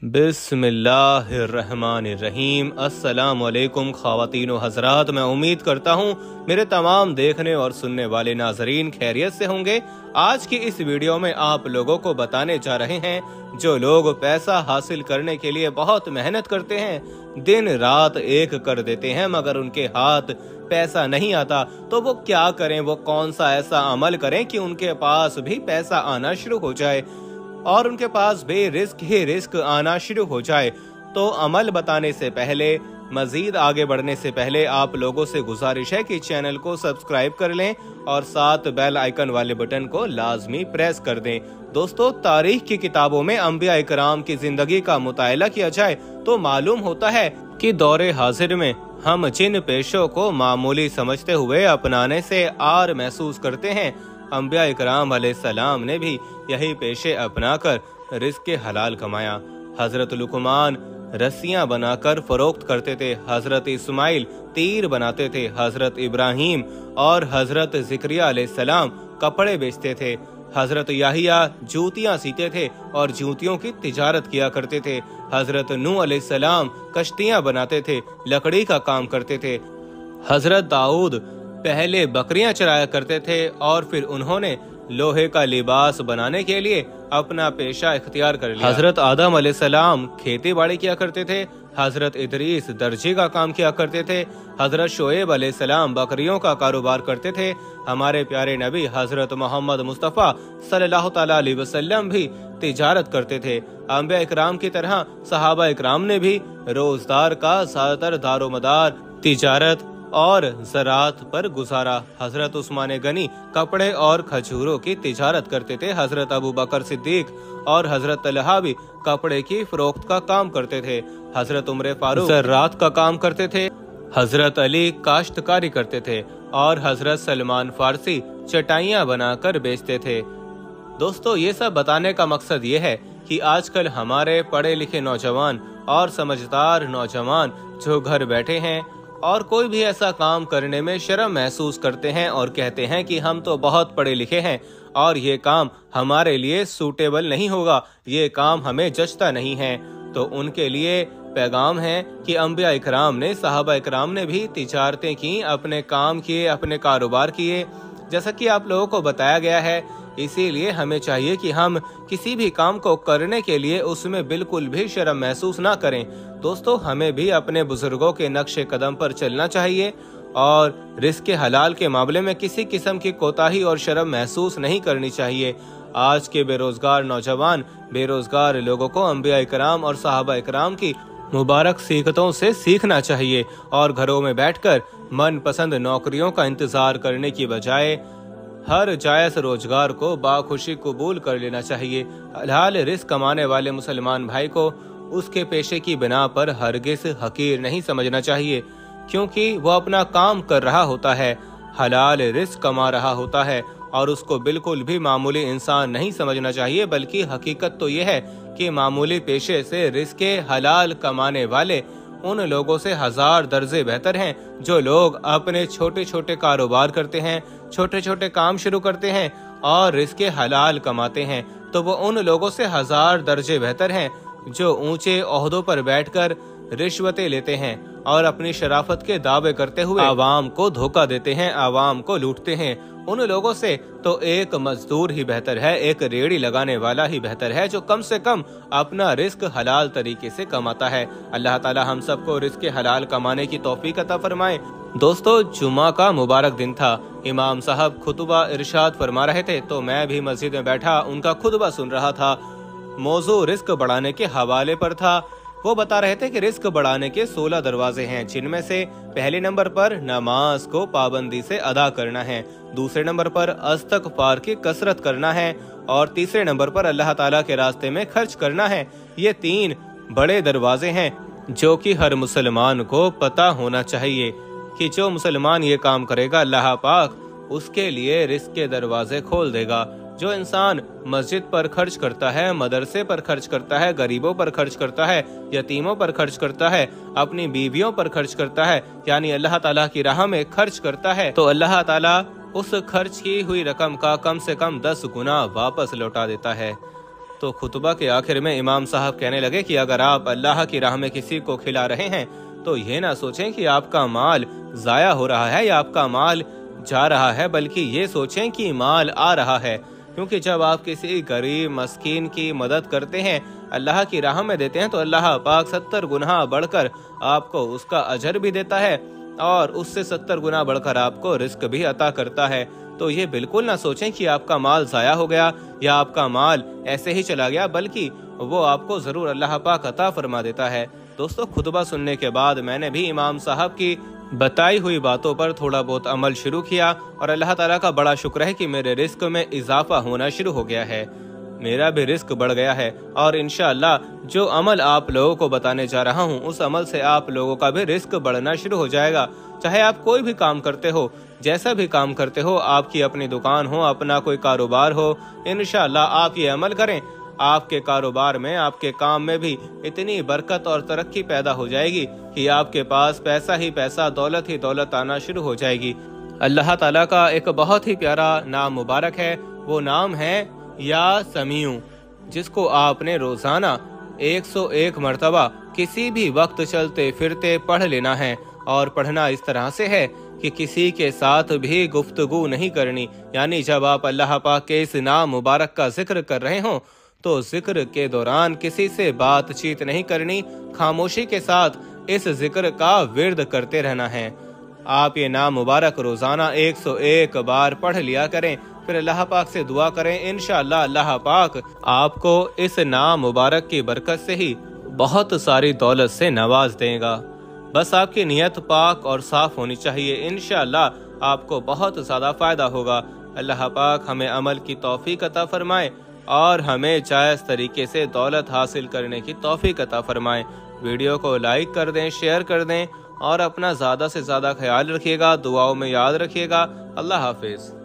बिस्मिल्लाहिर्रहमानिर्रहीम। अस्सलाम वालेकुम ख़वातीन व हज़रात। मैं उम्मीद करता हूँ मेरे तमाम देखने और सुनने वाले नाजरीन खैरियत से होंगे। आज की इस वीडियो में आप लोगों को बताने जा रहे हैं, जो लोग पैसा हासिल करने के लिए बहुत मेहनत करते हैं, दिन रात एक कर देते हैं, मगर उनके हाथ पैसा नहीं आता, तो वो क्या करें, वो कौन सा ऐसा अमल करें कि उनके पास भी पैसा आना शुरू हो जाए और उनके पास भी रिस्क ही रिस्क आना शुरू हो जाए। तो अमल बताने से पहले, मजीद आगे बढ़ने से पहले आप लोगों से गुजारिश है कि चैनल को सब्सक्राइब कर लें और साथ बेल आइकन वाले बटन को लाजमी प्रेस कर दें। दोस्तों, तारीख की किताबों में अंबिया इकराम की जिंदगी का मुतायला किया जाए तो मालूम होता है कि दौरे हाजिर में हम जिन पेशों को मामूली समझते हुए अपनाने से आर महसूस करते हैं, अंबिया इकराम अलैहिस्सलाम ने भी यही पेशे अपनाकर रिस्क के हलाल कमाया। हजरत लुकमान रस्सियां बनाकर फरोख्त करते थे, हजरत इस्माइल तीर बनाते थे, हजरत इब्राहिम और हजरत ज़िक्रिया अलैहिस्सलाम कपड़े बेचते थे, हजरत याहिया जूतियां सीते थे और जूतियों की तिजारत किया करते थे, हजरत नूह अलैहिस्सलाम कश्तियां बनाते थे, लकड़ी का काम करते थे, हजरत दाऊद पहले बकरियां चराया करते थे और फिर उन्होंने लोहे का लिबास बनाने के लिए अपना पेशा इख्तियार कर लिया। हजरत आदम अलैहिस्सलाम खेती बाड़ी किया करते थे, हजरत इदरीस दर्जी का काम किया करते थे, हजरत शोएब अलैहिस्सलाम बकरियों का कारोबार करते थे, हमारे प्यारे नबी हजरत मोहम्मद मुस्तफ़ा सल्लल्लाहु तआला अलैहि वसल्लम भी तिजारत करते थे। अंबिया इकराम की तरह सहाबा इकराम ने भी रोजगार का ज्यादातर दारोमदार तिजारत और ज़राअत पर गुजारा। हजरत उस्मान गनी कपड़े और खजूरों की तिजारत करते थे, हजरत अबू बकर सिद्दीक और हजरत तलहा भी कपड़े की फरोख्त का काम करते थे, हजरत उमर फारूक ज़राअत का काम करते थे, हजरत अली काश्तकारी करते थे और हजरत सलमान फारसी चटाइयाँ बनाकर बेचते थे। दोस्तों, ये सब बताने का मकसद ये है कि आजकल हमारे पढ़े लिखे नौजवान और समझदार नौजवान जो घर बैठे हैं और कोई भी ऐसा काम करने में शर्म महसूस करते हैं और कहते हैं कि हम तो बहुत पढ़े लिखे हैं और ये काम हमारे लिए सूटेबल नहीं होगा, ये काम हमें जचता नहीं है, तो उनके लिए पैगाम है कि अंबिया इकराम ने, सहाबा इकराम ने भी तिजारतें की, अपने काम किए, अपने कारोबार किए, जैसा कि आप लोगों को बताया गया है। इसीलिए हमें चाहिए कि हम किसी भी काम को करने के लिए उसमें बिल्कुल भी शर्म महसूस ना करें। दोस्तों, हमें भी अपने बुजुर्गों के नक्शे कदम पर चलना चाहिए और रिस्क के हलाल के मामले में किसी किस्म की कोताही और शर्म महसूस नहीं करनी चाहिए। आज के बेरोजगार नौजवान, बेरोजगार लोगों को अंबिया इकराम और सहाबा इकराम की मुबारक सीखतों से सीखना चाहिए और घरों में बैठकर मनपसंद नौकरियों का इंतजार करने की बजाय हर जायज़ रोजगार को बाखुशी कबूल कर लेना चाहिए। हलाल रिस्क कमाने वाले मुसलमान भाई को उसके पेशे की बिना पर हरगिज़ हकीर नहीं समझना चाहिए, क्योंकि वो अपना काम कर रहा होता है, हलाल रिस्क कमा रहा होता है और उसको बिल्कुल भी मामूली इंसान नहीं समझना चाहिए। बल्कि हकीकत तो ये है कि मामूली पेशे से रिस्क हलाल कमाने वाले उन लोगों से 1000 दर्जे बेहतर हैं जो लोग अपने छोटे छोटे कारोबार करते हैं, छोटे छोटे काम शुरू करते हैं और रिस्क हलाल कमाते हैं। तो वो उन लोगों से 1000 दर्जे बेहतर हैं जो ऊंचे ओहदों पर बैठकर रिश्वतें लेते हैं और अपनी शराफत के दावे करते हुए आवाम को धोखा देते हैं, आवाम को लूटते हैं। उन लोगों से तो एक मजदूर ही बेहतर है, एक रेहड़ी लगाने वाला ही बेहतर है जो कम से कम अपना रिस्क हलाल तरीके से कमाता है। अल्लाह ताला हम सबको रिस्क हलाल कमाने की तौफीक अता फरमाए। दोस्तों, जुमा का मुबारक दिन था। इमाम साहब खुतबा इरशाद फरमा रहे थे तो मैं भी मस्जिद में बैठा उनका खुतबा सुन रहा था। मौजू रिस्क बढ़ाने के हवाले पर था। वो बता रहे थे कि रिस्क बढ़ाने के 16 दरवाजे हैं, जिनमें से पहले नंबर पर नमाज को पाबंदी से अदा करना है, दूसरे नंबर पर इस्तग़फ़ार की कसरत करना है और तीसरे नंबर पर अल्लाह ताला के रास्ते में खर्च करना है। ये 3 बड़े दरवाजे हैं जो कि हर मुसलमान को पता होना चाहिए कि जो मुसलमान ये काम करेगा, अल्लाह पाक उसके लिए रिस्क के दरवाजे खोल देगा। जो इंसान मस्जिद पर खर्च करता है, मदरसे पर खर्च करता है, गरीबों पर खर्च करता है, यतीमों पर खर्च करता है, अपनी बीवियों पर खर्च करता है, यानी अल्लाह ताला की राह में खर्च करता है, तो अल्लाह ताला उस खर्च की हुई रकम का कम से कम 10 गुना वापस लौटा देता है। तो खुतबा के आखिर में इमाम साहब कहने लगे कि अगर आप अल्लाह की राह में किसी को खिला रहे हैं तो ये ना सोचें कि आपका माल जाया हो रहा है या आपका माल जा रहा है, बल्कि ये सोचें कि माल आ रहा है। क्योंकि जब आप किसी गरीब मस्कीन की मदद करते हैं, अल्लाह की राह में देते हैं, तो अल्लाह पाक 70 गुना बढ़कर आपको उसका अजर भी देता है और उससे 70 गुना बढ़कर आपको रिस्क भी अता करता है। तो ये बिल्कुल ना सोचें कि आपका माल जाया हो गया या आपका माल ऐसे ही चला गया, बल्कि वो आपको जरूर अल्लाह पाक अता फरमा देता है। दोस्तों, खुतबा सुनने के बाद मैंने भी इमाम साहब की बताई हुई बातों पर थोड़ा बहुत अमल शुरू किया और अल्लाह ताला का बड़ा शुक्र है कि मेरे रिस्क में इजाफा होना शुरू हो गया है, मेरा भी रिस्क बढ़ गया है। और इंशाअल्लाह जो अमल आप लोगों को बताने जा रहा हूँ, उस अमल से आप लोगों का भी रिस्क बढ़ना शुरू हो जाएगा। चाहे आप कोई भी काम करते हो, जैसा भी काम करते हो, आपकी अपनी दुकान हो, अपना कोई कारोबार हो, इंशाअल्लाह आप ये अमल करें, आपके कारोबार में, आपके काम में भी इतनी बरकत और तरक्की पैदा हो जाएगी कि आपके पास पैसा ही पैसा, दौलत ही दौलत आना शुरू हो जाएगी। अल्लाह ताला का एक बहुत ही प्यारा नाम मुबारक है, वो नाम है या समीउ, जिसको आपने रोजाना 101 मरतबा किसी भी वक्त चलते फिरते पढ़ लेना है। और पढ़ना इस तरह से है कि किसी के साथ भी गुफ्तगू नहीं करनी, यानी जब आप अल्लाह पाक के इस नाम मुबारक का जिक्र कर रहे हो तो जिक्र के दौरान किसी से बातचीत नहीं करनी, खामोशी के साथ इस जिक्र का विर्द करते रहना है। आप ये नाम मुबारक रोजाना 101 बार पढ़ लिया करें, फिर अल्लाह पाक से दुआ करें। इंशाअल्लाह अल्लाह पाक आपको इस नाम मुबारक की बरकत से ही बहुत सारी दौलत से नवाज देगा। बस आपकी नियत पाक और साफ होनी चाहिए, इंशाअल्लाह आपको बहुत ज्यादा फायदा होगा। अल्लाह पाक हमें अमल की तौफीक अता फरमाए और हमें जायज़ तरीके से दौलत हासिल करने की तौफीक अता फरमाए। वीडियो को लाइक कर दें, शेयर कर दें और अपना ज़्यादा से ज़्यादा ख्याल रखिएगा, दुआओं में याद रखिएगा। अल्लाह हाफिज़।